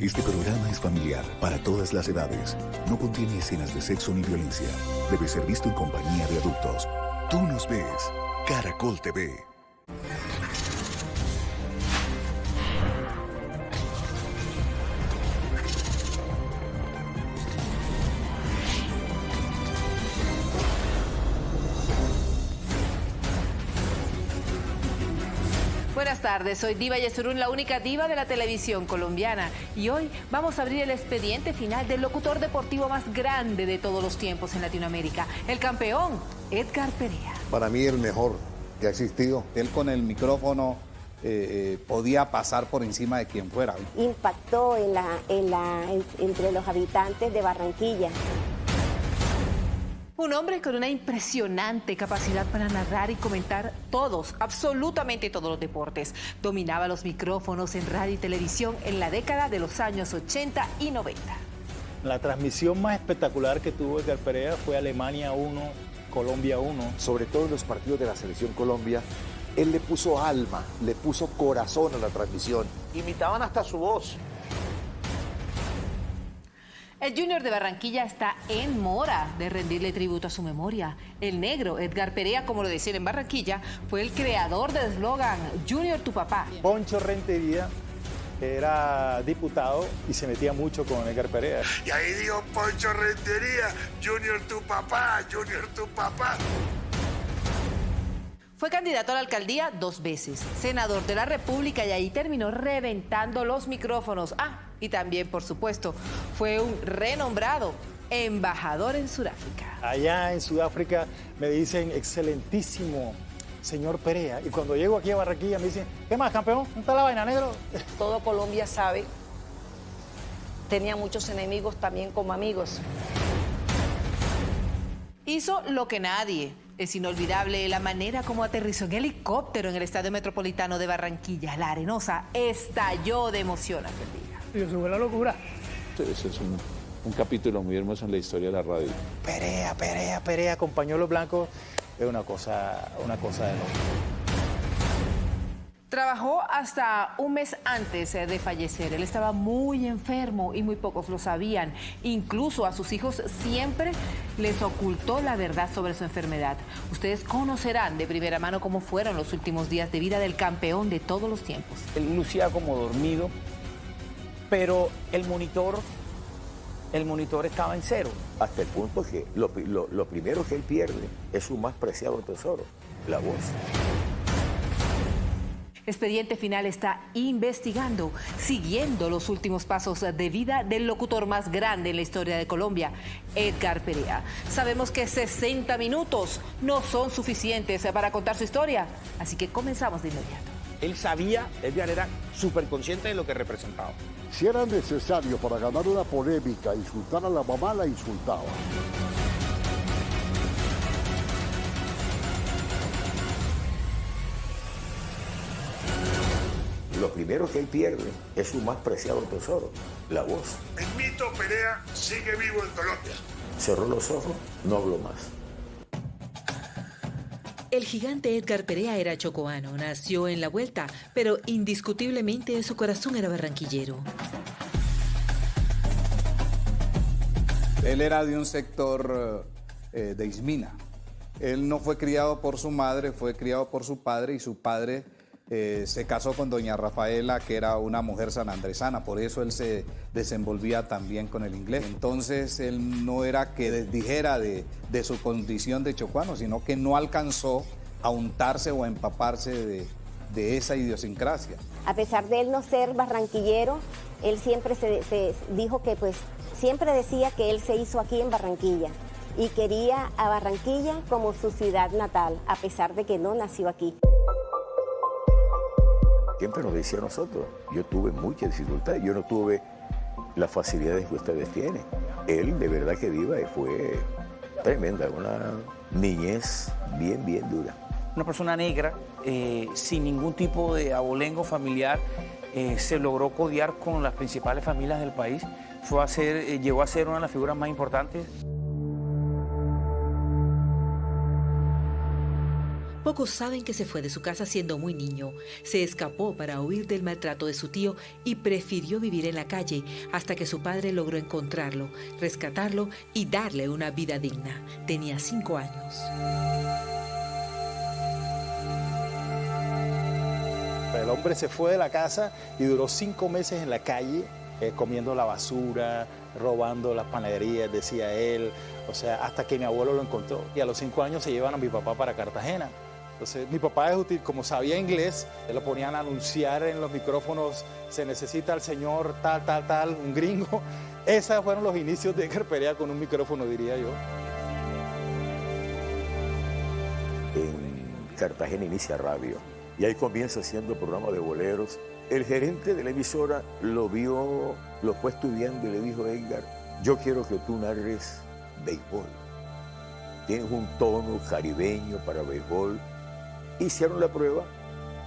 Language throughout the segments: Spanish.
Este programa es familiar para todas las edades. No contiene escenas de sexo ni violencia. Debe ser visto en compañía de adultos. Tú nos ves. Caracol TV. Buenas tardes, soy Diva Yesurún, la única diva de la televisión colombiana. Y hoy vamos a abrir el expediente final del locutor deportivo más grande de todos los tiempos en Latinoamérica, el campeón Edgar Perea. Para mí el mejor que ha existido. Él con el micrófono podía pasar por encima de quien fuera. Impactó entre los habitantes de Barranquilla. Un hombre con una impresionante capacidad para narrar y comentar todos, absolutamente todos los deportes. Dominaba los micrófonos en radio y televisión en la década de los años 80 y 90. La transmisión más espectacular que tuvo Edgar Perea fue Alemania 1, Colombia 1. Sobre todo en los partidos de la Selección Colombia, él le puso alma, le puso corazón a la transmisión. Imitaban hasta su voz. El Junior de Barranquilla está en mora de rendirle tributo a su memoria. El negro, Edgar Perea, como lo decían en Barranquilla, fue el creador del eslogan Junior tu papá. Poncho Rentería era diputado y se metía mucho con Edgar Perea. Y ahí dijo Poncho Rentería, Junior tu papá, Junior tu papá. Fue candidato a la alcaldía 2 veces, senador de la República, y ahí terminó reventando los micrófonos. Y también, por supuesto, fue un renombrado embajador en Sudáfrica. Allá en Sudáfrica me dicen excelentísimo señor Perea. Y cuando llego aquí a Barranquilla me dicen, ¿qué más, campeón? ¿Dónde está la vaina, negro? Todo Colombia sabe. Tenía muchos enemigos también como amigos. Hizo lo que nadie. Es inolvidable la manera como aterrizó en helicóptero en el Estadio Metropolitano de Barranquilla. La Arenosa estalló de emoción aquel día. Y sube la locura. Ese es un capítulo muy hermoso en la historia de la radio. Perea con pañuelos blancos es una cosa de loco. Trabajó hasta un mes antes de fallecer. Él estaba muy enfermo y muy pocos lo sabían. Incluso a sus hijos siempre les ocultó la verdad sobre su enfermedad. Ustedes conocerán de primera mano cómo fueron los últimos días de vida del campeón de todos los tiempos. Él lucía como dormido, pero el monitor estaba en cero. Hasta el punto que lo primero que él pierde es su más preciado tesoro, la voz. Expediente Final está investigando, siguiendo los últimos pasos de vida del locutor más grande en la historia de Colombia, Edgar Perea. Sabemos que 60 minutos no son suficientes para contar su historia, así que comenzamos de inmediato. Él sabía, Edgar era súper consciente de lo que representaba. Si era necesario para ganar una polémica, insultar a la mamá, la insultaba. Lo primero que él pierde es su más preciado tesoro, la voz. El mito Perea sigue vivo en Colombia. Cerró los ojos, no habló más. El gigante Edgar Perea era chocoano, nació en La Vuelta, pero indiscutiblemente en su corazón era barranquillero. Él era de un sector de Ismina. Él no fue criado por su madre, fue criado por su padre, y su padre se casó con doña Rafaela, que era una mujer sanandresana, por eso él se desenvolvía también con el inglés. Entonces él no era que desdijera de su condición de chocuano, sino que no alcanzó a untarse o a empaparse de esa idiosincrasia. A pesar de él no ser barranquillero, él siempre se dijo que siempre decía que él se hizo aquí en Barranquilla y quería a Barranquilla como su ciudad natal, a pesar de que no nació aquí. Siempre nos decía a nosotros, yo tuve muchas dificultades, yo no tuve las facilidades que ustedes tienen. Él de verdad que viva y fue tremenda, una niñez bien dura. Una persona negra, sin ningún tipo de abolengo familiar, se logró codear con las principales familias del país. Llegó a ser una de las figuras más importantes. Pocos saben que se fue de su casa siendo muy niño. Se escapó para huir del maltrato de su tío y prefirió vivir en la calle hasta que su padre logró encontrarlo, rescatarlo y darle una vida digna. Tenía 5 años. El hombre se fue de la casa y duró 5 meses en la calle, comiendo la basura, robando las panaderías, decía él. O sea, hasta que mi abuelo lo encontró. Y a los 5 años se llevan a mi papá para Cartagena. Entonces, mi papá, como sabía inglés, lo ponían a anunciar en los micrófonos, se necesita al señor tal, un gringo. Esos fueron los inicios de Edgar Perea con un micrófono, diría yo. En Cartagena inicia radio y ahí comienza haciendo programa de boleros. El gerente de la emisora lo vio, lo fue estudiando y le dijo: Edgar, yo quiero que tú narres béisbol. Tienes un tono caribeño para béisbol. Hicieron la prueba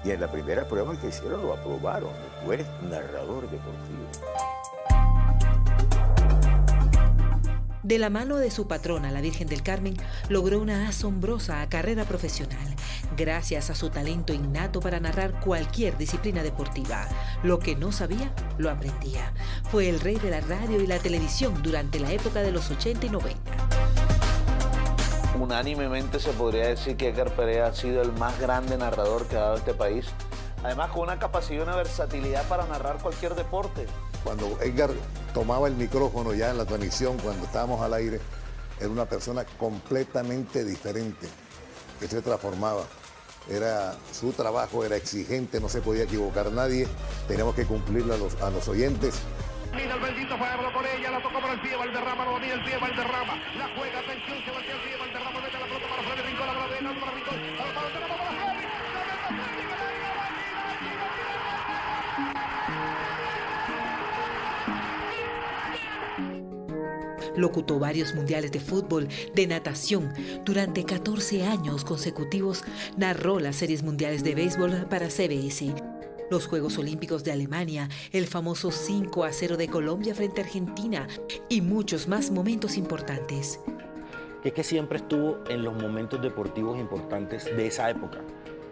y en la primera prueba que hicieron lo aprobaron. Tú eres narrador deportivo. De la mano de su patrona, la Virgen del Carmen, logró una asombrosa carrera profesional, gracias a su talento innato para narrar cualquier disciplina deportiva. Lo que no sabía, lo aprendía. Fue el rey de la radio y la televisión durante la época de los 80 y 90. Unánimemente se podría decir que Edgar Perea ha sido el más grande narrador que ha dado este país. Además, con una capacidad y una versatilidad para narrar cualquier deporte. Cuando Edgar tomaba el micrófono ya en la transmisión, cuando estábamos al aire, era una persona completamente diferente, que se transformaba. Su trabajo era exigente, no se podía equivocar nadie, teníamos que cumplirle a los oyentes. Mira el bendito Pablo por ella, la tocó por el pie, Valderrama, no domina el pie, Valderrama, la juega, atención, se va hacia el pie, Valderrama, mete la pelota para Freddy Rincón, la bola de para Rincón, para Freddy, Locutó varios mundiales de fútbol, de natación. Durante 14 años consecutivos narró las series mundiales de béisbol para CBS. Los Juegos Olímpicos de Alemania, el famoso 5-0 de Colombia frente a Argentina y muchos más momentos importantes. Es que siempre estuvo en los momentos deportivos importantes de esa época.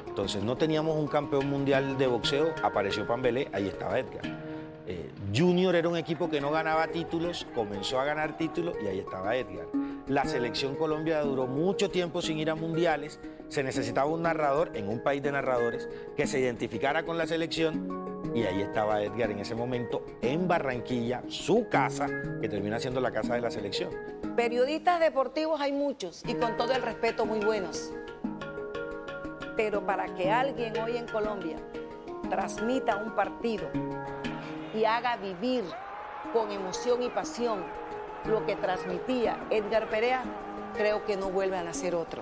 Entonces no teníamos un campeón mundial de boxeo, apareció Pambelé, ahí estaba Edgar. Junior era un equipo que no ganaba títulos, comenzó a ganar títulos y ahí estaba Edgar. La selección Colombia duró mucho tiempo sin ir a mundiales, se necesitaba un narrador en un país de narradores que se identificara con la selección y ahí estaba Edgar en ese momento en Barranquilla, su casa, que termina siendo la casa de la selección. Periodistas deportivos hay muchos y con todo el respeto muy buenos. Pero para que alguien hoy en Colombia transmita un partido y haga vivir con emoción y pasión lo que transmitía Edgar Perea, creo que no vuelve a nacer otro.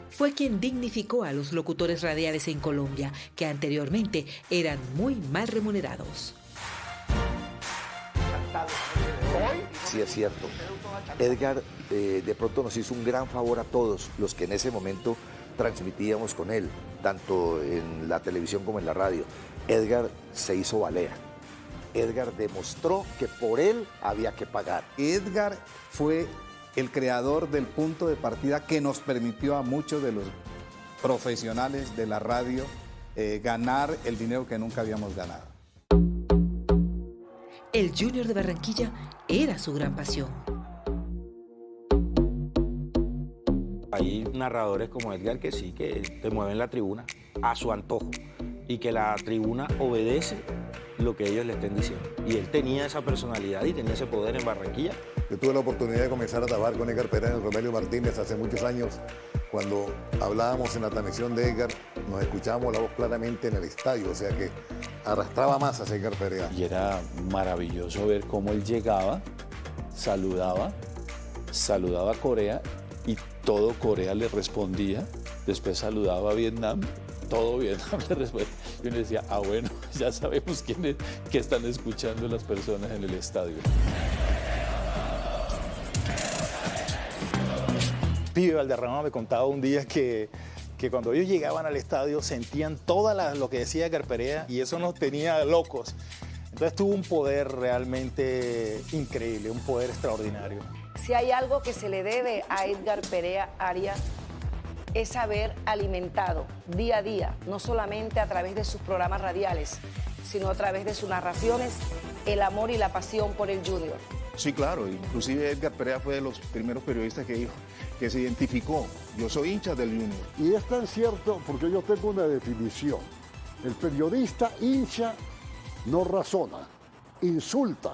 Fue quien dignificó a los locutores radiales en Colombia, que anteriormente eran muy mal remunerados. Sí, es cierto. Edgar de pronto nos hizo un gran favor a todos los que en ese momento transmitíamos con él, tanto en la televisión como en la radio. Edgar se hizo valer. Edgar demostró que por él había que pagar. Edgar fue el creador del punto de partida que nos permitió a muchos de los profesionales de la radio ganar el dinero que nunca habíamos ganado. El Junior de Barranquilla era su gran pasión. Hay narradores como Edgar que sí, que te mueven la tribuna a su antojo y que la tribuna obedece lo que ellos le estén diciendo. Y él tenía esa personalidad y tenía ese poder en Barranquilla. Yo tuve la oportunidad de comenzar a trabajar con Edgar Perea en Romelio Martínez hace muchos años. Cuando hablábamos en la transmisión de Edgar, nos escuchábamos la voz claramente en el estadio, o sea que arrastraba masas Edgar Perea. Y era maravilloso ver cómo él llegaba, saludaba a Corea y todo Corea le respondía, después saludaba a Vietnam, todo Vietnam le respondía. Y uno decía, bueno, ya sabemos qué están escuchando las personas en el estadio. Pibe Valderrama me contaba un día que cuando ellos llegaban al estadio sentían lo que decía Edgar Perea y eso nos tenía locos. Entonces tuvo un poder realmente increíble, un poder extraordinario. Si hay algo que se le debe a Edgar Perea Arias es haber alimentado día a día, no solamente a través de sus programas radiales, sino a través de sus narraciones, el amor y la pasión por el Junior. Sí, claro, inclusive Edgar Perea fue de los primeros periodistas que dijo, que se identificó, yo soy hincha del Junior. Y es tan cierto porque yo tengo una definición. El periodista hincha no razona, insulta.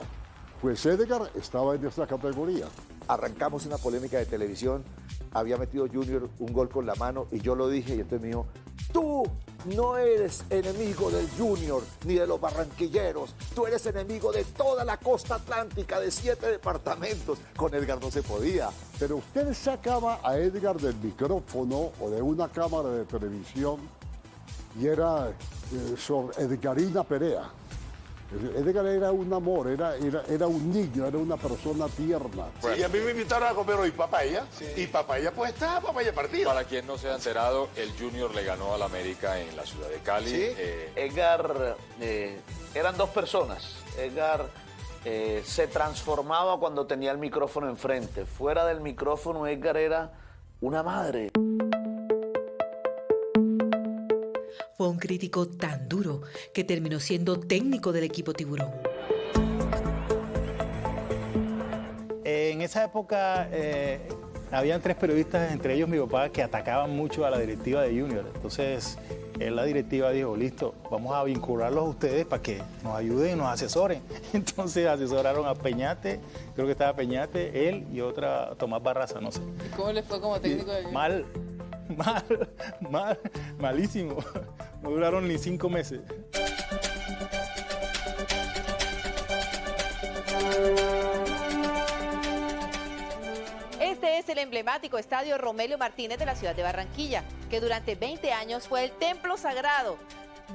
Pues Edgar estaba en esta categoría. Arrancamos una polémica de televisión, había metido Junior un gol con la mano y yo lo dije y entonces me dijo, tú no eres enemigo del Junior ni de los barranquilleros, tú eres enemigo de toda la costa atlántica de 7 departamentos. Con Edgar no se podía. Pero usted sacaba a Edgar del micrófono o de una cámara de televisión y era sobre Edgarina Perea. Edgar era un amor, era un niño, era una persona tierna. Sí, y a mí me invitaron a comer hoy papaya, y papaya pues está, papaya partida. Para quien no se ha enterado, el Junior le ganó al América en la ciudad de Cali. ¿Sí? Edgar, eran dos personas. Edgar se transformaba cuando tenía el micrófono enfrente. Fuera del micrófono, Edgar era una madre. Fue un crítico tan duro que terminó siendo técnico del equipo Tiburón. En esa época habían 3 periodistas, entre ellos mi papá, que atacaban mucho a la directiva de Junior. Entonces, la directiva dijo, listo, vamos a vincularlos a ustedes para que nos ayuden y nos asesoren. Entonces asesoraron a Peñate, creo que estaba Peñate, él y otra, Tomás Barraza, no sé. ¿Y cómo le fue como técnico de Junior? Malísimo. No duraron ni 5 meses. Este es el emblemático estadio Romelio Martínez de la ciudad de Barranquilla, que durante 20 años fue el templo sagrado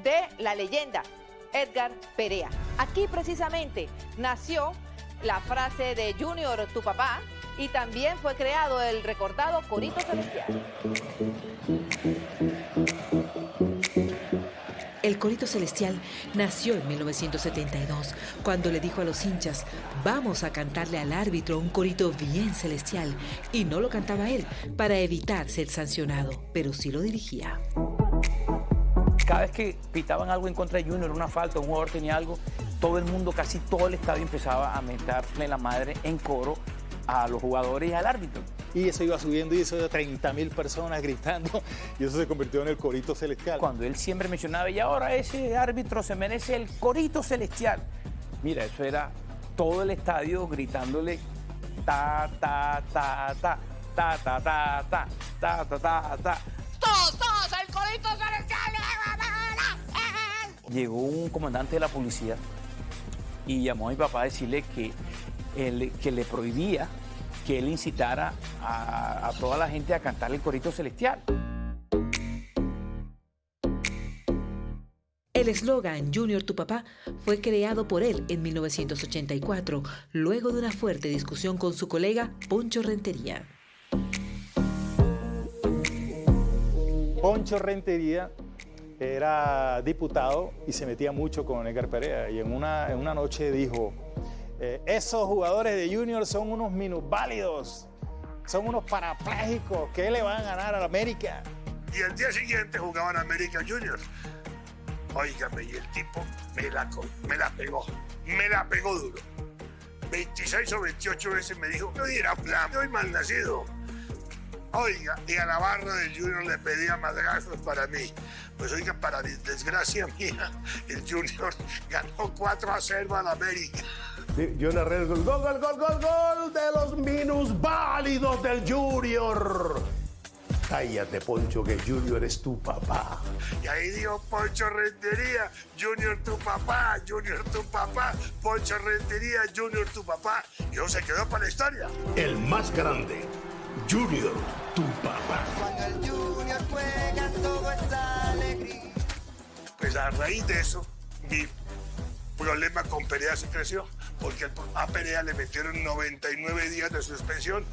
de la leyenda Edgar Perea. Aquí precisamente nació la frase de Junior, tu papá, y también fue creado el recordado Corito Celestial. El Corito Celestial nació en 1972, cuando le dijo a los hinchas, vamos a cantarle al árbitro un corito bien celestial, y no lo cantaba él para evitar ser sancionado, pero sí lo dirigía. Cada vez que pitaban algo en contra de Junior, una falta, un jugador tenía algo, todo el mundo, casi todo el estadio empezaba a mentarle la madre en coro a los jugadores y al árbitro. Y eso iba subiendo y eso de 30.000 personas gritando y eso se convirtió en el Corito Celestial. Cuando él siempre mencionaba, y ahora ese árbitro se merece el Corito Celestial. Mira, eso era todo el estadio gritándole ta, ta, ta, ta, ta, ta, ta, ta, ta, ta, ta, ta. ¡Todos, el Corito Celestial! Llegó un comandante de la policía y llamó a mi papá a decirle que le prohibía que él incitara a toda la gente a cantar el Corito Celestial. El eslogan Junior tu papá fue creado por él en 1984, luego de una fuerte discusión con su colega Poncho Rentería. Poncho Rentería era diputado y se metía mucho con Edgar Perea y en una noche dijo, esos jugadores de Junior son unos minusválidos, son unos parapléjicos, ¿qué le van a ganar a la América? Y el día siguiente jugaban América Juniors. Óigame, y el tipo me la pegó duro. 26 o 28 veces me dijo, no era plan, estoy mal nacido. Oiga, y a la barra del Junior le pedía madrazos para mí. Pues oiga, para desgracia mía, el Junior ganó 4-0 a la América. Yo narré el gol de los minusválidos del Junior. Cállate, Poncho, que Junior es tu papá. Y ahí dijo Poncho Rentería, Junior tu papá, Junior tu papá, Poncho Rentería, Junior tu papá. Y eso se quedó para la historia. El más grande, Junior tu papá. Cuando el Junior juega, todo es alegría. Pues a raíz de eso, mi problema con Perea se creció, porque a Perea le metieron 99 días de suspensión.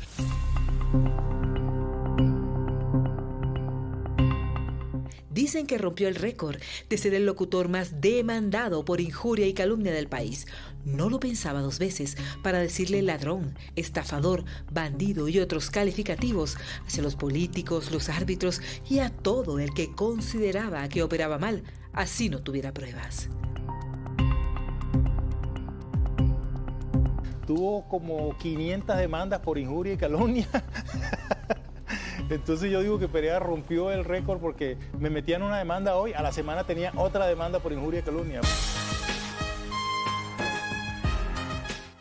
Dicen que rompió el récord de ser el locutor más demandado por injuria y calumnia del país. No lo pensaba dos veces para decirle ladrón, estafador, bandido y otros calificativos hacia los políticos, los árbitros y a todo el que consideraba que operaba mal, así no tuviera pruebas. Tuvo como 500 demandas por injuria y calumnia. Entonces yo digo que Perea rompió el récord porque me metían una demanda hoy, a la semana tenía otra demanda por injuria y calumnia.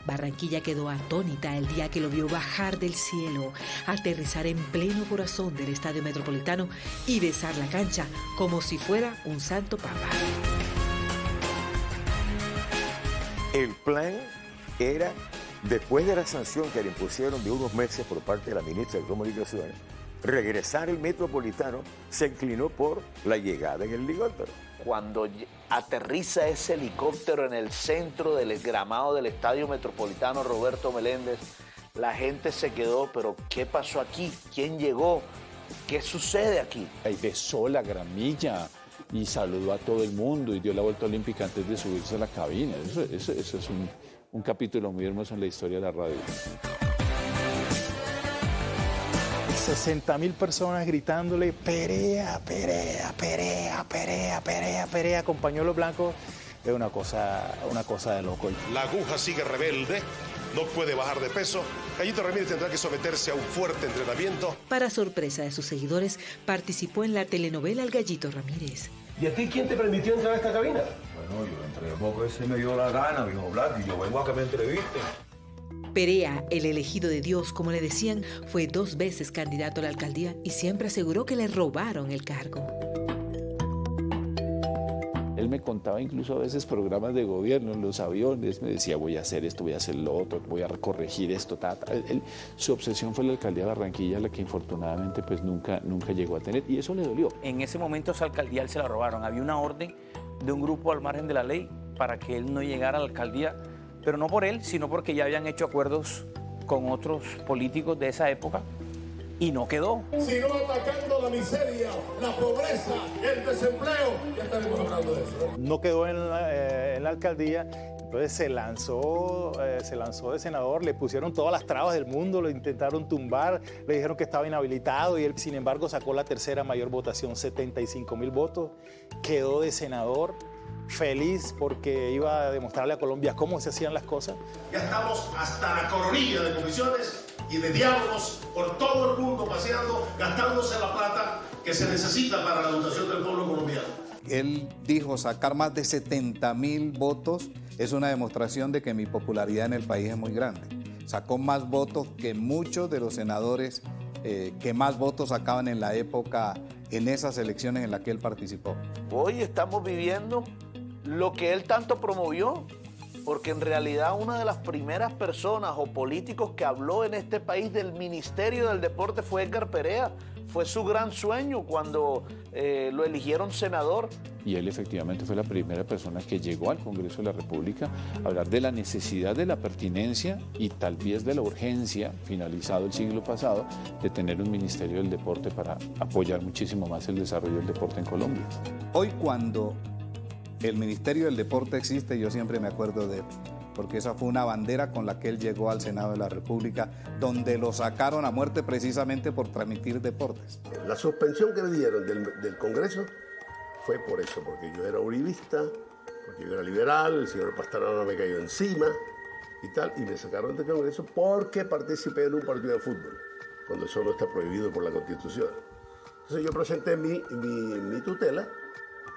Barranquilla quedó atónita el día que lo vio bajar del cielo, aterrizar en pleno corazón del Estadio Metropolitano y besar la cancha como si fuera un santo papa. El plan era, después de la sanción que le impusieron de unos meses por parte de la ministra de Comunicaciones, regresar el Metropolitano, se inclinó por la llegada en el helicóptero. Cuando aterriza ese helicóptero en el centro del gramado del Estadio Metropolitano Roberto Meléndez, la gente se quedó, pero ¿qué pasó aquí? ¿Quién llegó? ¿Qué sucede aquí? Ahí besó la gramilla y saludó a todo el mundo y dio la vuelta olímpica antes de subirse a la cabina. Eso es un capítulo muy hermoso en la historia de la radio. 60.000 personas gritándole Perea, Perea, Perea, Perea, Perea, Perea, con pañuelos blancos. Es una cosa de loco. La aguja sigue rebelde, no puede bajar de peso. Gallito Ramírez tendrá que someterse a un fuerte entrenamiento. Para sorpresa de sus seguidores, participó en la telenovela El Gallito Ramírez. ¿Y a ti quién te permitió entrar a esta cabina? Bueno, yo entré porque se me dio la gana, viejo Black, y yo vengo a que me entrevisten. Perea, el elegido de Dios, como le decían, fue 2 veces candidato a la alcaldía y siempre aseguró que le robaron el cargo. Él me contaba incluso a veces programas de gobierno en los aviones, me decía voy a hacer esto, voy a hacer lo otro, voy a corregir esto, su obsesión fue la alcaldía de Barranquilla, la que infortunadamente pues nunca llegó a tener, y eso le dolió. En ese momento esa alcaldía él se la robaron, había una orden de un grupo al margen de la ley para que él no llegara a la alcaldía, pero no por él, sino porque ya habían hecho acuerdos con otros políticos de esa época y no quedó. Sino atacando la miseria, la pobreza, el desempleo. Ya estaremos hablando de eso. No quedó en la alcaldía, entonces se lanzó de senador, le pusieron todas las trabas del mundo, lo intentaron tumbar, le dijeron que estaba inhabilitado y él, sin embargo, sacó la tercera mayor votación, 75.000 votos, quedó de senador. Feliz porque iba a demostrarle a Colombia cómo se hacían las cosas. Ya estamos hasta la coronilla de comisiones y de diálogos por todo el mundo paseando, gastándose la plata que se necesita para la educación del pueblo colombiano. Él dijo sacar más de 70.000 votos es una demostración de que mi popularidad en el país es muy grande. Sacó más votos que muchos de los senadores que más votos sacaban en la época, en esas elecciones en las que él participó. Hoy estamos viviendo lo que él tanto promovió, porque en realidad una de las primeras personas o políticos que habló en este país del Ministerio del Deporte fue Edgar Perea. Fue su gran sueño cuando lo eligieron senador. Y él efectivamente fue la primera persona que llegó al Congreso de la República a hablar de la necesidad, de la pertinencia y tal vez de la urgencia, finalizado el siglo pasado, de tener un Ministerio del Deporte para apoyar muchísimo más el desarrollo del deporte en Colombia. Hoy cuando el Ministerio del Deporte existe, yo siempre me acuerdo de él, porque esa fue una bandera con la que él llegó al Senado de la República, donde lo sacaron a muerte precisamente por transmitir deportes. La suspensión que me dieron del Congreso fue por eso, porque yo era uribista, porque yo era liberal, el señor Pastrana me cayó encima y tal, y me sacaron del Congreso porque participé en un partido de fútbol, cuando eso no está prohibido por la Constitución. Entonces yo presenté mi tutela,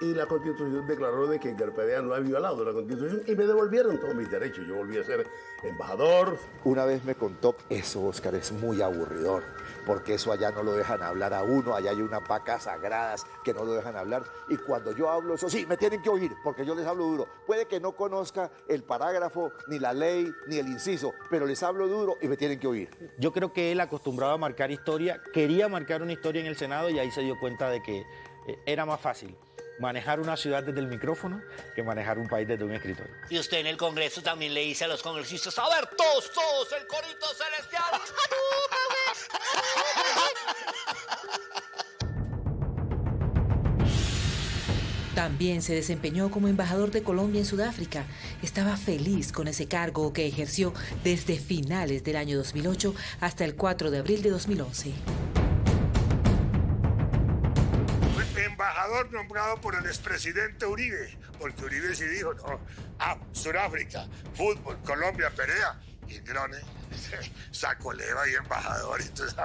y la Constitución declaró de que Edgar Perea no había violado la Constitución y me devolvieron todos mis derechos. Yo volví a ser embajador. Una vez me contó, eso, Oscar, es muy aburridor, porque eso allá no lo dejan hablar a uno, allá hay unas vacas sagradas que no lo dejan hablar, y cuando yo hablo, eso sí, me tienen que oír, porque yo les hablo duro. Puede que no conozca el parágrafo, ni la ley, ni el inciso, pero les hablo duro y me tienen que oír. Yo creo que él, acostumbrado a marcar historia, quería marcar una historia en el Senado y ahí se dio cuenta de que era más fácil manejar una ciudad desde el micrófono que manejar un país desde un escritorio. Y usted en el Congreso también le dice a los congresistas, a ver, todos, el corito celestial. También se desempeñó como embajador de Colombia en Sudáfrica. Estaba feliz con ese cargo que ejerció desde finales del año 2008 hasta el 4 de abril de 2011. Embajador nombrado por el expresidente Uribe, porque Uribe sí dijo, no, Sudáfrica, fútbol, Colombia, Perea, y Drone sacó leva y embajador, y entonces,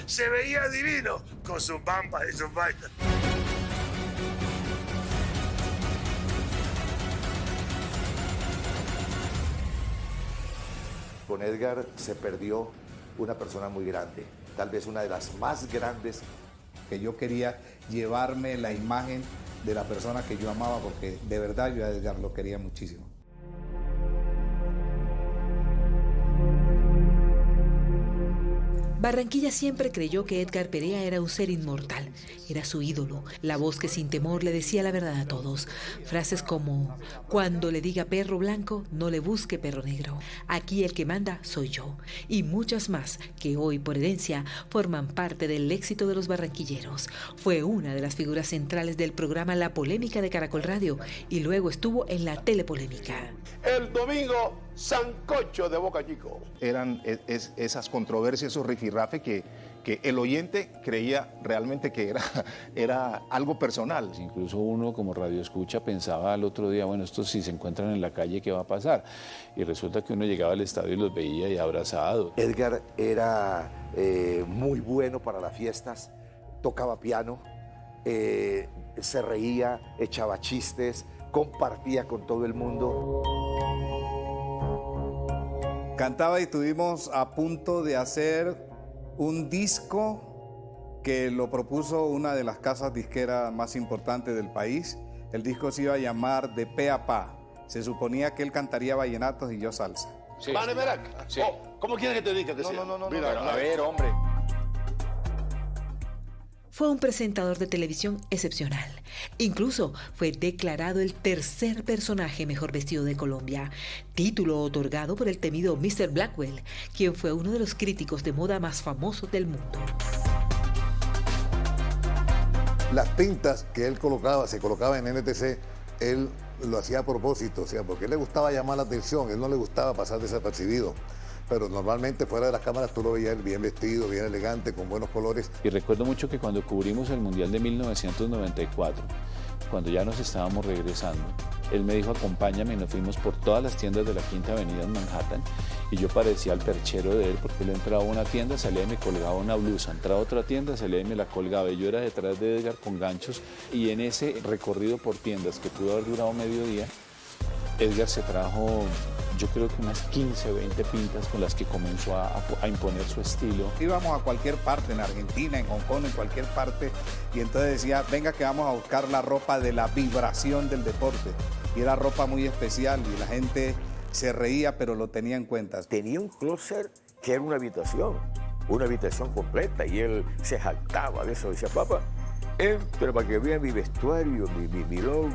se veía divino con sus bambas y sus vainas. Con Edgar se perdió una persona muy grande, tal vez una de las más grandes. Que yo quería llevarme la imagen de la persona que yo amaba, porque de verdad yo a Edgar lo quería muchísimo. Barranquilla siempre creyó que Edgar Perea era un ser inmortal, era su ídolo, la voz que sin temor le decía la verdad a todos. Frases como, cuando le diga perro blanco, no le busque perro negro, aquí el que manda soy yo, y muchas más que hoy por herencia forman parte del éxito de los barranquilleros. Fue una de las figuras centrales del programa La Polémica de Caracol Radio y luego estuvo en la Telepolémica. El domingo, sancocho de Boca Chico. Eran esas controversias, esos rifirrafes que el oyente creía realmente que era algo personal. Incluso uno como radioescucha pensaba al otro día, bueno, estos si se encuentran en la calle, ¿qué va a pasar? Y resulta que uno llegaba al estadio y los veía y abrazados. Edgar era muy bueno para las fiestas, tocaba piano, se reía, echaba chistes, compartía con todo el mundo. Cantaba y estuvimos a punto de hacer un disco que lo propuso una de las casas disqueras más importantes del país. El disco se iba a llamar De Pe a Pa. Se suponía que él cantaría vallenatos y yo salsa. Sí. ¿Vale, Merac? Sí. ¿Cómo quieres que te diga que sea? No. Mira, A ver, hombre. Fue un presentador de televisión excepcional. Incluso fue declarado el tercer personaje mejor vestido de Colombia, título otorgado por el temido Mr. Blackwell, quien fue uno de los críticos de moda más famosos del mundo. Las pintas que él se colocaba en NTC, él lo hacía a propósito, o sea, porque él le gustaba llamar la atención, él no le gustaba pasar desapercibido. Pero normalmente fuera de las cámaras tú lo veías bien vestido, bien elegante, con buenos colores. Y recuerdo mucho que cuando cubrimos el Mundial de 1994, cuando ya nos estábamos regresando, él me dijo, acompáñame, y nos fuimos por todas las tiendas de la Quinta Avenida en Manhattan, y yo parecía el perchero de él, porque él entraba a una tienda, salía y me colgaba una blusa, entraba a otra tienda, salía y me la colgaba, y yo era detrás de Edgar con ganchos, y en ese recorrido por tiendas que pudo haber durado medio día, Edgar se trajo, yo creo que unas 15 o 20 pintas con las que comenzó a imponer su estilo. Íbamos a cualquier parte, en Argentina, en Hong Kong, en cualquier parte, y entonces decía, venga que vamos a buscar la ropa de la vibración del deporte. Y era ropa muy especial y la gente se reía, pero lo tenía en cuenta. Tenía un closet que era una habitación completa, y él se jactaba de eso, decía, papá, entra para que vean mi vestuario, mi look,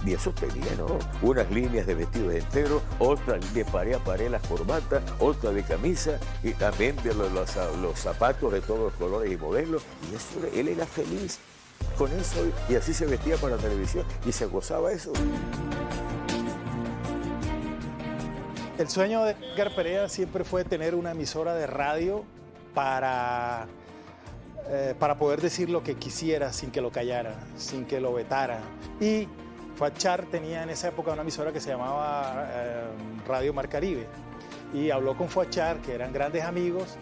y eso tenía, ¿no? Unas líneas de vestidos enteros, otras de pared a pared las corbatas, otra de camisa, y también de los zapatos de todos los colores y modelos, y eso, él era feliz con eso, y así se vestía para la televisión, y se gozaba eso. El sueño de Edgar Perea siempre fue tener una emisora de radio para poder decir lo que quisiera sin que lo callara, sin que lo vetara. Y Fuachar tenía en esa época una emisora que se llamaba Radio Mar Caribe. Y habló con Fuachar, que eran grandes amigos,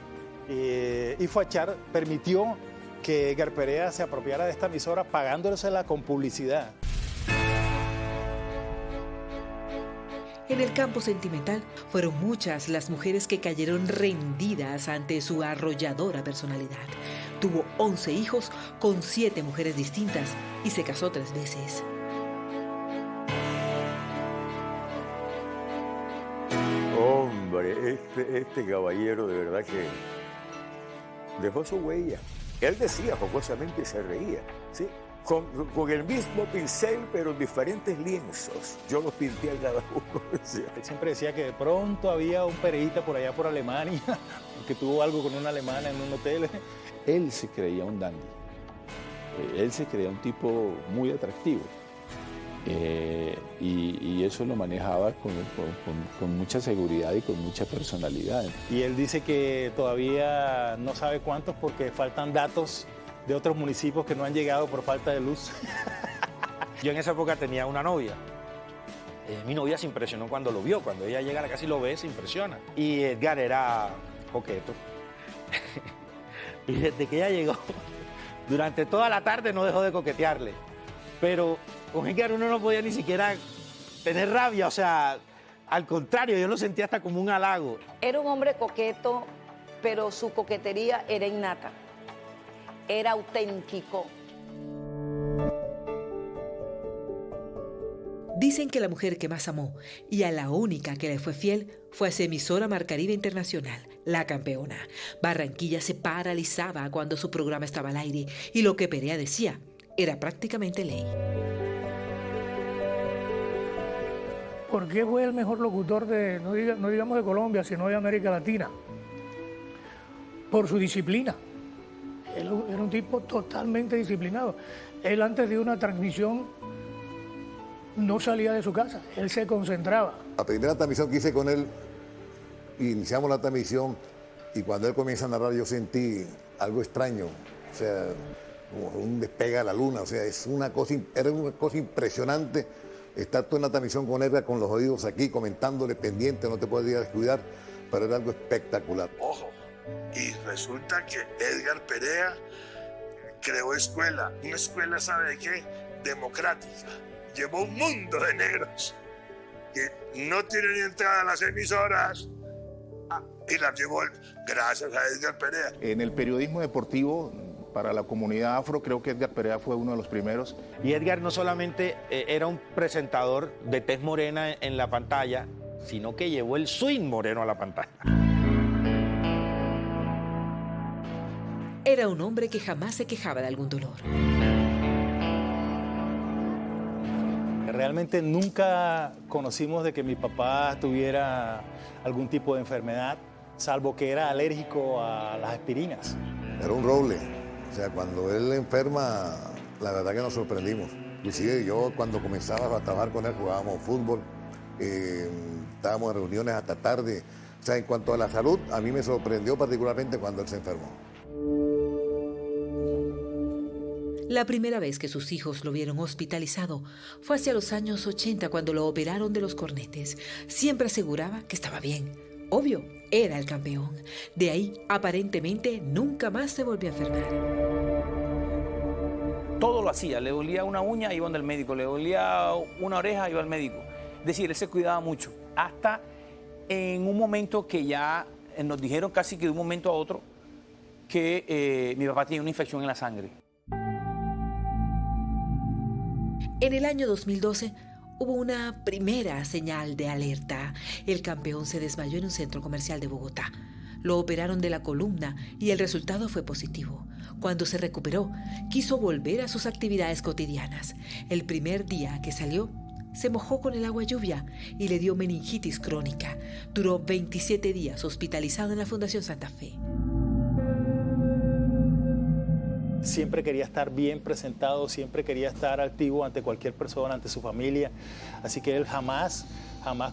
y Fuachar permitió que Edgar Perea se apropiara de esta emisora pagándosela con publicidad. En el campo sentimental fueron muchas las mujeres que cayeron rendidas ante su arrolladora personalidad. Tuvo 11 hijos con 7 mujeres distintas y se casó 3 veces. Hombre, este caballero de verdad que dejó su huella. Él decía jocosamente y se reía, ¿sí? Con el mismo pincel, pero en diferentes lienzos. Yo los pinté a cada uno. Él siempre decía que de pronto había un Pereita por allá por Alemania, que tuvo algo con una alemana en un hotel. Él se creía un dandy. Él se creía un tipo muy atractivo. Y eso lo manejaba con mucha seguridad y con mucha personalidad. Y él dice que todavía no sabe cuántos porque faltan datos de otros municipios que no han llegado por falta de luz. Yo en esa época tenía una novia. Mi novia se impresionó cuando lo vio. Cuando ella llega a la casa y lo ve, se impresiona. Y Edgar era coqueto. Y desde que ella llegó, durante toda la tarde no dejó de coquetearle. Pero con Edgar uno no podía ni siquiera tener rabia. O sea, al contrario, yo lo sentía hasta como un halago. Era un hombre coqueto, pero su coquetería era innata. Era auténtico. Dicen que la mujer que más amó y a la única que le fue fiel fue a su emisora Mar Caribe Internacional, La Campeona. Barranquilla se paralizaba cuando su programa estaba al aire y lo que Perea decía era prácticamente ley. ¿Por qué fue el mejor locutor no digamos de Colombia, sino de América Latina? Por su disciplina. Él era un tipo totalmente disciplinado. Él antes de una transmisión no salía de su casa, él se concentraba. La primera transmisión que hice con él, iniciamos la transmisión y cuando él comienza a narrar yo sentí algo extraño, o sea, como un despegue a la luna, o sea, era una cosa impresionante estar tú en la transmisión con Edgar con los oídos aquí, comentándole pendiente, no te podías descuidar, pero era algo espectacular. Ojo, y resulta que Edgar Perea creó una escuela, ¿sabe de qué? Democrática. Llevó un mundo de negros que no tienen ni entrada a las emisoras y las llevó gracias a Edgar Perea. En el periodismo deportivo, para la comunidad afro, creo que Edgar Perea fue uno de los primeros. Y Edgar no solamente era un presentador de tez morena en la pantalla, sino que llevó el swing moreno a la pantalla. Era un hombre que jamás se quejaba de algún dolor. Realmente nunca conocimos de que mi papá tuviera algún tipo de enfermedad, salvo que era alérgico a las aspirinas. Era un roble, o sea, cuando él enferma, la verdad que nos sorprendimos. Inclusive yo cuando comenzaba a trabajar con él jugábamos fútbol, estábamos en reuniones hasta tarde. O sea, en cuanto a la salud, a mí me sorprendió particularmente cuando él se enfermó. La primera vez que sus hijos lo vieron hospitalizado fue hacia los años 80 cuando lo operaron de los cornetes. Siempre aseguraba que estaba bien. Obvio, era el campeón. De ahí, aparentemente, nunca más se volvió a enfermar. Todo lo hacía. Le dolía una uña, iba al médico. Le dolía una oreja, iba al médico. Es decir, él se cuidaba mucho. Hasta en un momento que ya nos dijeron casi que de un momento a otro que mi papá tenía una infección en la sangre. En el año 2012 hubo una primera señal de alerta. El campeón se desmayó en un centro comercial de Bogotá. Lo operaron de la columna y el resultado fue positivo. Cuando se recuperó, quiso volver a sus actividades cotidianas. El primer día que salió, se mojó con el agua lluvia y le dio meningitis crónica. Duró 27 días hospitalizado en la Fundación Santa Fe. Siempre quería estar bien presentado, siempre quería estar activo ante cualquier persona, ante su familia. Así que él jamás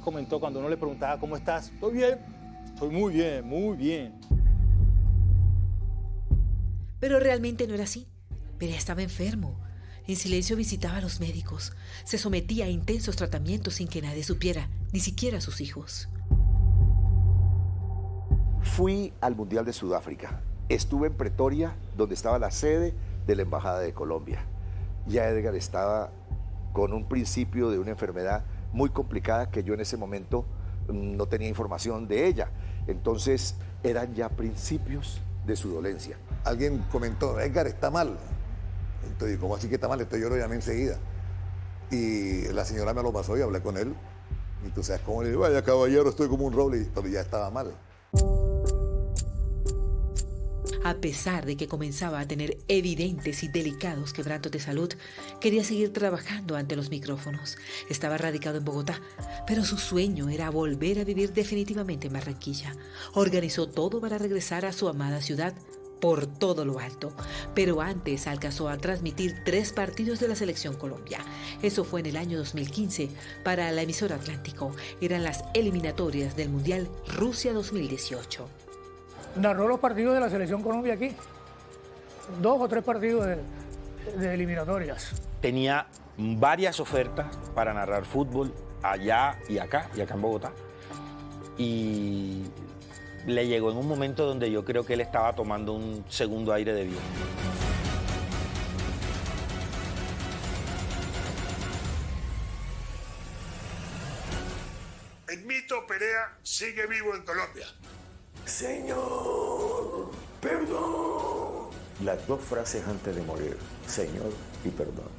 comentó cuando uno le preguntaba, ¿cómo estás? Estoy bien, estoy muy bien, muy bien. Pero realmente no era así. Perea estaba enfermo. En silencio visitaba a los médicos. Se sometía a intensos tratamientos sin que nadie supiera, ni siquiera sus hijos. Fui al Mundial de Sudáfrica. Estuve en Pretoria, donde estaba la sede de la Embajada de Colombia. Ya Edgar estaba con un principio de una enfermedad muy complicada que yo en ese momento no tenía información de ella. Entonces eran ya principios de su dolencia. Alguien comentó, Edgar está mal. Entonces, ¿cómo así que está mal? Entonces yo lo llamé enseguida. Y la señora me lo pasó y hablé con él. Y tú sabes cómo le digo, vaya caballero, estoy como un roble, pero ya estaba mal. A pesar de que comenzaba a tener evidentes y delicados quebrantos de salud, quería seguir trabajando ante los micrófonos. Estaba radicado en Bogotá, pero su sueño era volver a vivir definitivamente en Barranquilla. Organizó todo para regresar a su amada ciudad, por todo lo alto, pero antes alcanzó a transmitir 3 partidos de la Selección Colombia. Eso fue en el año 2015 para la emisora Atlántico. Eran las eliminatorias del Mundial Rusia 2018. Narró los partidos de la Selección Colombia aquí. 2 o 3 partidos de eliminatorias. Tenía varias ofertas para narrar fútbol allá y acá en Bogotá. Y le llegó en un momento donde yo creo que él estaba tomando un segundo aire de vida. El mito Perea sigue vivo en Colombia. Señor, perdón. Las 2 frases antes de morir, Señor y perdón.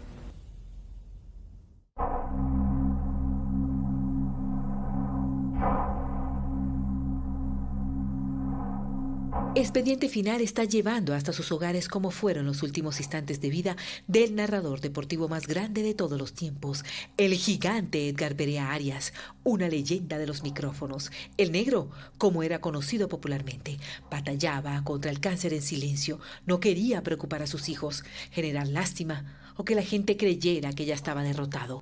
Expediente Final está llevando hasta sus hogares cómo fueron los últimos instantes de vida del narrador deportivo más grande de todos los tiempos, el gigante Edgar Perea Arias, una leyenda de los micrófonos. El Negro, como era conocido popularmente, batallaba contra el cáncer en silencio, no quería preocupar a sus hijos, generar lástima o que la gente creyera que ya estaba derrotado.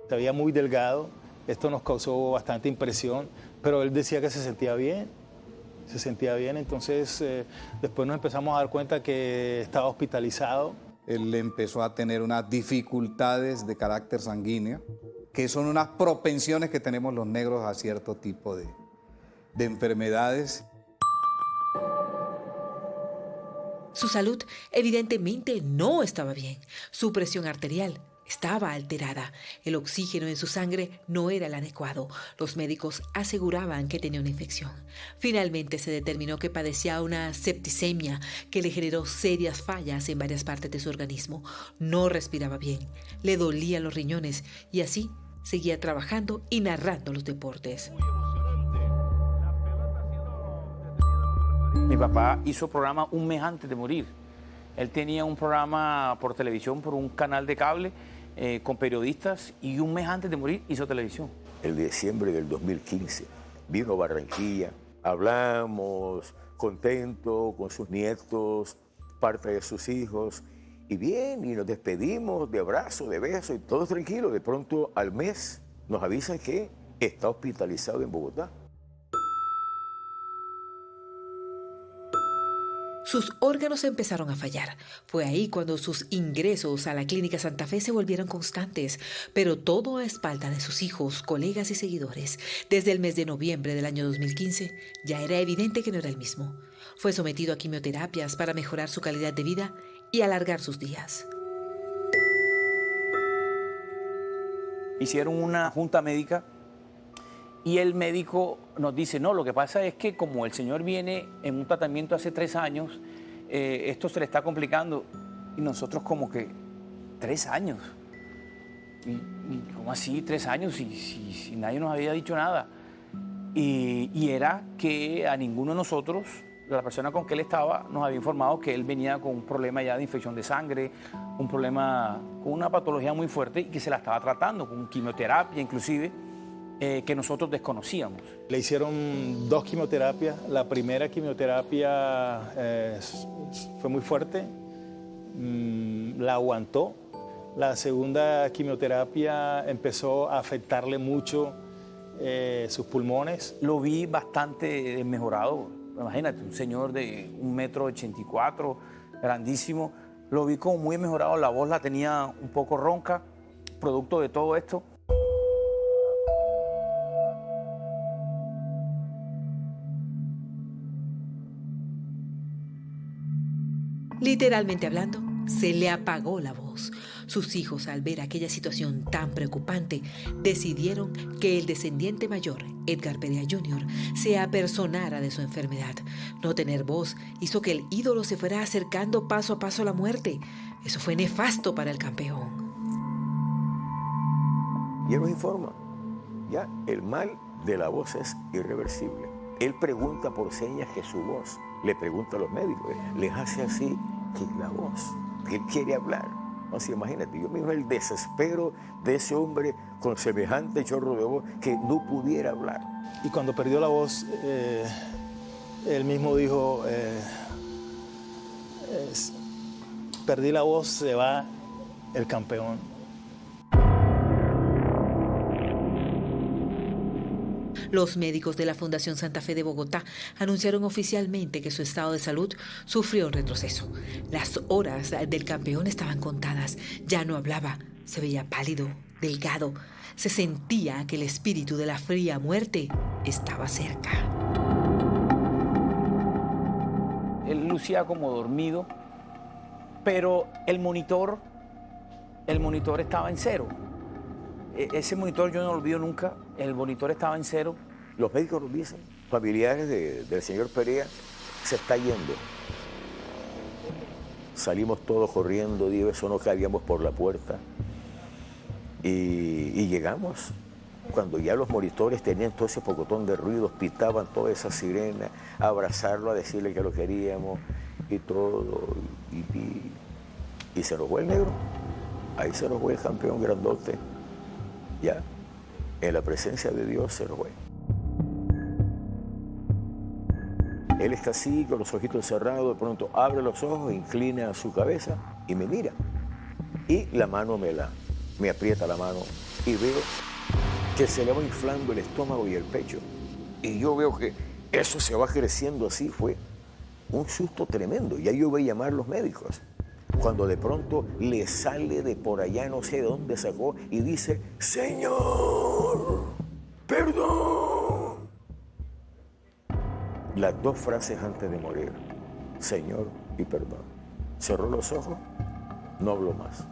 Se veía muy delgado, esto nos causó bastante impresión, pero él decía que se sentía bien, entonces después nos empezamos a dar cuenta que estaba hospitalizado. Él empezó a tener unas dificultades de carácter sanguíneo, que son unas propensiones que tenemos los negros a cierto tipo de enfermedades. Su salud evidentemente no estaba bien. Su presión arterial estaba alterada. El oxígeno en su sangre no era el adecuado. Los médicos aseguraban que tenía una infección. Finalmente se determinó que padecía una septicemia que le generó serias fallas en varias partes de su organismo. No respiraba bien, le dolían los riñones y así seguía trabajando y narrando los deportes. Mi papá hizo programa un mes antes de morir. Él tenía un programa por televisión, por un canal de cable, con periodistas, y un mes antes de morir hizo televisión. El diciembre del 2015 vino a Barranquilla, hablamos, contento con sus nietos, parte de sus hijos, y bien, y nos despedimos de abrazo, de beso, y todo tranquilo. De pronto, al mes, nos avisan que está hospitalizado en Bogotá. Sus órganos empezaron a fallar. Fue ahí cuando sus ingresos a la Clínica Santa Fe se volvieron constantes, pero todo a espalda de sus hijos, colegas y seguidores. Desde el mes de noviembre del año 2015 ya era evidente que no era el mismo. Fue sometido a quimioterapias para mejorar su calidad de vida y alargar sus días. Hicieron una junta médica y el médico nos dice, no, lo que pasa es que como el señor viene en un tratamiento hace 3 años, esto se le está complicando. Y nosotros como que, 3 años. ¿Y cómo así 3 años? Si nadie nos había dicho nada. Y era que a ninguno de nosotros, la persona con que él estaba, nos había informado que él venía con un problema ya de infección de sangre, un problema con una patología muy fuerte y que se la estaba tratando, con quimioterapia inclusive, que nosotros desconocíamos. Le hicieron 2 quimioterapias. La primera quimioterapia fue muy fuerte, la aguantó. La segunda quimioterapia empezó a afectarle mucho sus pulmones. Lo vi bastante mejorado. Imagínate, un señor de 1,84 m, grandísimo. Lo vi como muy mejorado. La voz la tenía un poco ronca, producto de todo esto. Literalmente hablando, se le apagó la voz. Sus hijos, al ver aquella situación tan preocupante, decidieron que el descendiente mayor, Edgar Perea Jr., se apersonara de su enfermedad. No tener voz hizo que el ídolo se fuera acercando paso a paso a la muerte. Eso fue nefasto para el campeón. Y él nos informa, ya, el mal de la voz es irreversible. Él pregunta por señas que su voz, le pregunta a los médicos, les hace así, que es la voz, que él quiere hablar. Así, imagínate, yo mismo el desespero de ese hombre con semejante chorro de voz que no pudiera hablar. Y cuando perdió la voz, Él mismo dijo, perdí la voz, se va el campeón. Los médicos de la Fundación Santa Fe de Bogotá anunciaron oficialmente que su estado de salud sufrió un retroceso. Las horas del campeón estaban contadas. Ya no hablaba, se veía pálido, delgado. Se sentía que el espíritu de la fría muerte estaba cerca. Él lucía como dormido, pero el monitor estaba en cero. Ese monitor yo no lo olvido nunca, el monitor estaba en cero. Los médicos nos dicen, familiares del señor Perea, se está yendo. Salimos todos corriendo, digo, eso no cabíamos por la puerta. Y llegamos, cuando ya los monitores tenían todo ese pocotón de ruidos, pitaban toda esa sirena, a abrazarlo, a decirle que lo queríamos y todo. Y se nos fue el negro. Ahí se nos fue el campeón grandote. Ya, en la presencia de Dios se nos fue. Él está así, con los ojitos cerrados, de pronto abre los ojos, inclina su cabeza y me mira. Y la mano me aprieta la mano y veo que se le va inflando el estómago y el pecho. Y yo veo que eso se va creciendo así, fue un susto tremendo. Ya yo voy a llamar a los médicos. Cuando de pronto le sale de por allá, no sé de dónde sacó, y dice, Señor, perdón. Las dos frases antes de morir, Señor y perdón. Cerró los ojos, no habló más.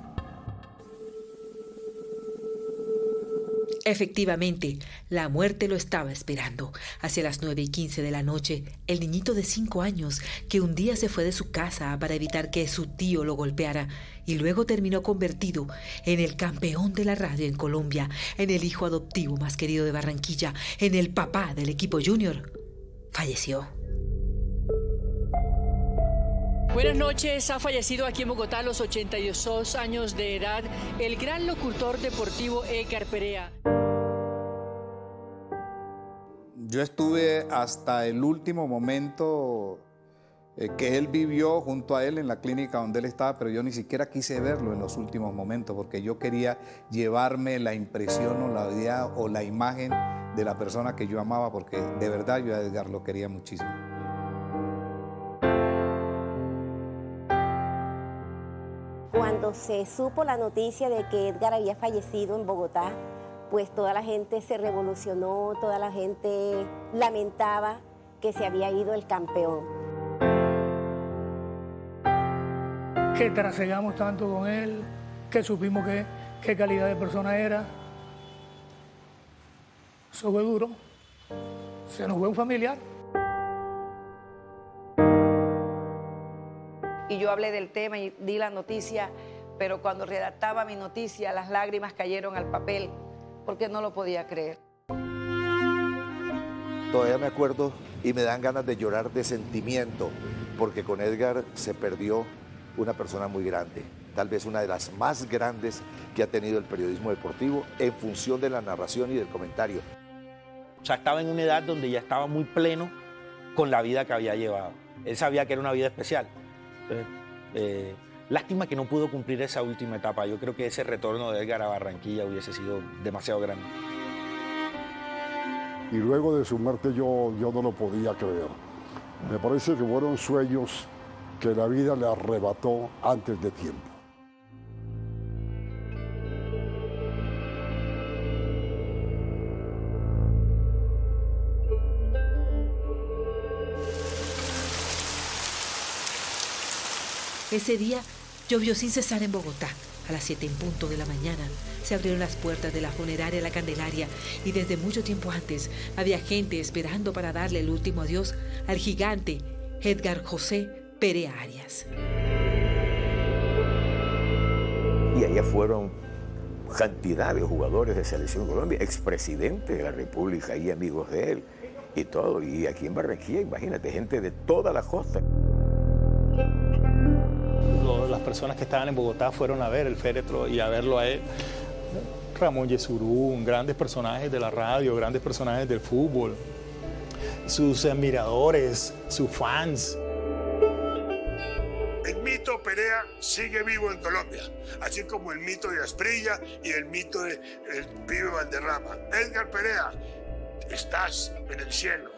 Efectivamente, la muerte lo estaba esperando. Hacia las 9:15 de la noche, el niñito de 5 años, que un día se fue de su casa para evitar que su tío lo golpeara y luego terminó convertido en el campeón de la radio en Colombia, en el hijo adoptivo más querido de Barranquilla, en el papá del equipo junior, falleció. Buenas noches. Ha fallecido aquí en Bogotá a los 82 años de edad el gran locutor deportivo Edgar Perea. Yo estuve hasta el último momento que él vivió junto a él en la clínica donde él estaba, pero yo ni siquiera quise verlo en los últimos momentos porque yo quería llevarme la impresión o la idea o la imagen de la persona que yo amaba, porque de verdad yo a Edgar lo quería muchísimo. Cuando se supo la noticia de que Edgar había fallecido en Bogotá, pues toda la gente se revolucionó, toda la gente lamentaba que se había ido el campeón. Que trasegamos tanto con él, que supimos qué calidad de persona era. Eso fue duro. Se nos fue un familiar. Y yo hablé del tema y di la noticia, pero cuando redactaba mi noticia, las lágrimas cayeron al papel, porque no lo podía creer. Todavía me acuerdo y me dan ganas de llorar de sentimiento, porque con Edgar se perdió una persona muy grande, tal vez una de las más grandes que ha tenido el periodismo deportivo en función de la narración y del comentario. O sea, estaba en una edad donde ya estaba muy pleno con la vida que había llevado. Él sabía que era una vida especial. Entonces, lástima que no pudo cumplir esa última etapa. Yo creo que ese retorno de Edgar a Barranquilla hubiese sido demasiado grande. Y luego de su muerte yo no lo podía creer. Me parece que fueron sueños que la vida le arrebató antes de tiempo. Ese día llovió sin cesar en Bogotá. A las 7 en punto de la mañana se abrieron las puertas de la funeraria La Candelaria y desde mucho tiempo antes había gente esperando para darle el último adiós al gigante Edgar José Perea Arias. Y allá fueron cantidad de jugadores de Selección Colombia, expresidentes de la República y amigos de él y todo. Y aquí en Barranquilla, imagínate, gente de toda la costa. Las personas que estaban en Bogotá fueron a ver el féretro y a verlo a él. Ramón Yesurún, grandes personajes de la radio, grandes personajes del fútbol. sus admiradores, sus fans. El mito Perea sigue vivo en Colombia, así como el mito de Asprilla y el mito del pibe Valderrama. Edgar Perea, estás en el cielo,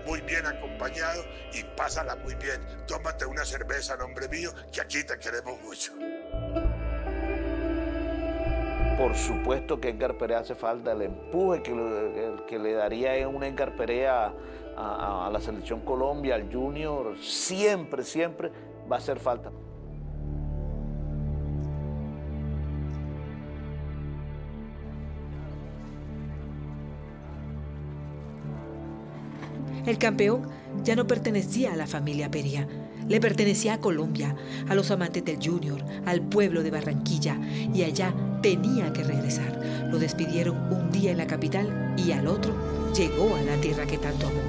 muy bien acompañado y pásala muy bien. Tómate una cerveza, nombre mío, que aquí te queremos mucho. Por supuesto que Edgar Perea hace falta, el empuje que le daría un Edgar Perea a la selección Colombia, al Junior, siempre va a hacer falta. El campeón ya no pertenecía a la familia Perea, le pertenecía a Colombia, a los amantes del Junior, al pueblo de Barranquilla, y allá tenía que regresar. Lo despidieron un día en la capital y al otro llegó a la tierra que tanto amó.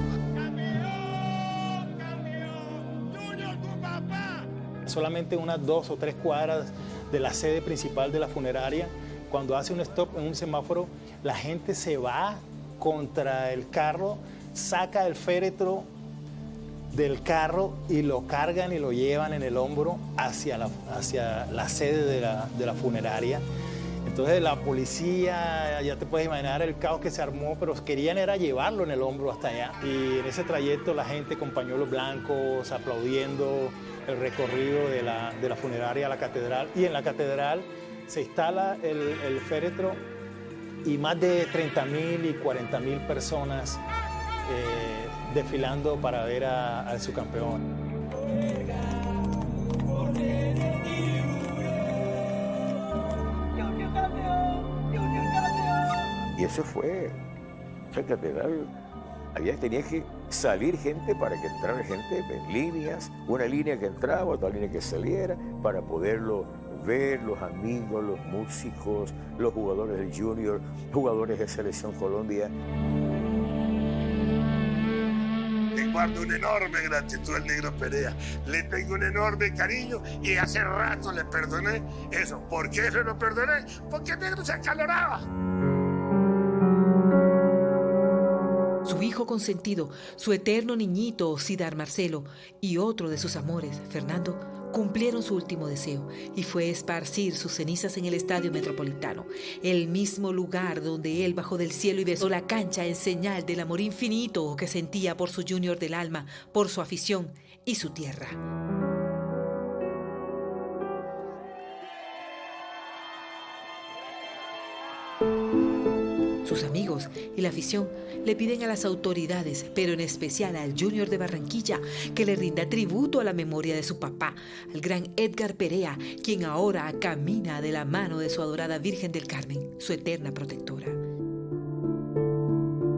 Solamente unas 2 o 3 cuadras de la sede principal de la funeraria, cuando hace un stop en un semáforo, la gente se va contra el carro, saca el féretro del carro y lo cargan y lo llevan en el hombro hacia la sede de la funeraria. Entonces la policía, ya te puedes imaginar el caos que se armó, pero querían era llevarlo en el hombro hasta allá. Y en ese trayecto la gente con pañuelos blancos, aplaudiendo el recorrido de la funeraria a la catedral. Y en la catedral se instala el féretro y más de 30.000 y 40.000 personas desfilando para ver a su campeón. Y eso fue, esa catedral, tenía que salir gente para que entrara gente en líneas, una línea que entraba, otra línea que saliera, para poderlo ver, los amigos, los músicos, los jugadores del Junior, jugadores de Selección Colombia. Le guardo una enorme gratitud al negro Perea, le tengo un enorme cariño y hace rato le perdoné eso. ¿Por qué se lo perdoné? Porque el negro se acaloraba. Su hijo consentido, su eterno niñito Sidar Marcelo y otro de sus amores, Fernando, cumplieron su último deseo y fue esparcir sus cenizas en el Estadio Metropolitano, el mismo lugar donde él bajó del cielo y besó la cancha en señal del amor infinito que sentía por su Junior del alma, por su afición y su tierra. Sus amigos y la afición le piden a las autoridades, pero en especial al Junior de Barranquilla, que le rinda tributo a la memoria de su papá, al gran Edgar Perea, quien ahora camina de la mano de su adorada Virgen del Carmen, su eterna protectora.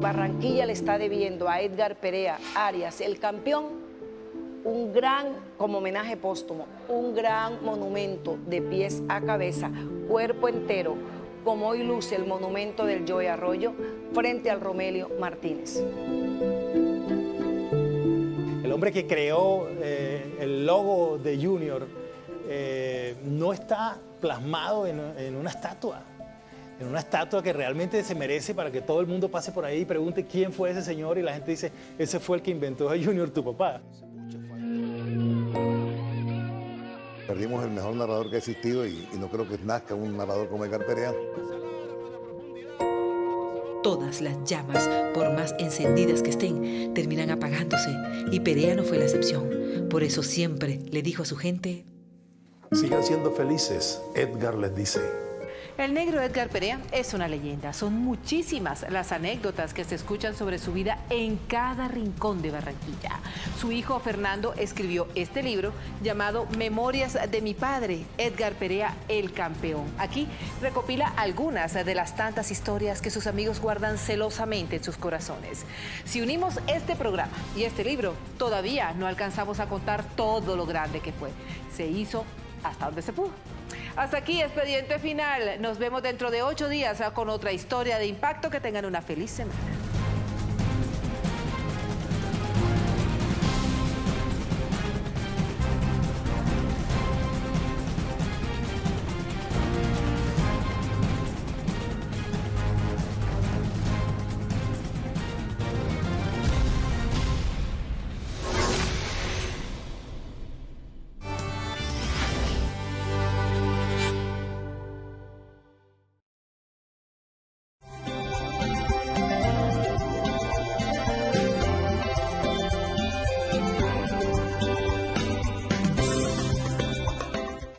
Barranquilla le está debiendo a Edgar Perea Arias, el campeón, un gran, como homenaje póstumo, un gran monumento de pies a cabeza, cuerpo entero, como hoy luce el monumento del Joey Arroyo frente al Romelio Martínez. El hombre que creó el logo de Junior no está plasmado en una estatua que realmente se merece para que todo el mundo pase por ahí y pregunte quién fue ese señor y la gente dice, ese fue el que inventó a Junior, tu papá. Perdimos el mejor narrador que ha existido y no creo que nazca un narrador como Edgar Perea. Todas las llamas, por más encendidas que estén, terminan apagándose y Perea no fue la excepción. Por eso siempre le dijo a su gente: sigan siendo felices, Edgar les dice. El negro Edgar Perea es una leyenda. Son muchísimas las anécdotas que se escuchan sobre su vida en cada rincón de Barranquilla. Su hijo Fernando escribió este libro llamado Memorias de mi padre, Edgar Perea, el campeón. Aquí recopila algunas de las tantas historias que sus amigos guardan celosamente en sus corazones. Si unimos este programa y este libro, todavía no alcanzamos a contar todo lo grande que fue. Se hizo hasta donde se pudo. Hasta aquí, Expediente Final. Nos vemos dentro de 8 días con otra historia de impacto. Que tengan una feliz semana.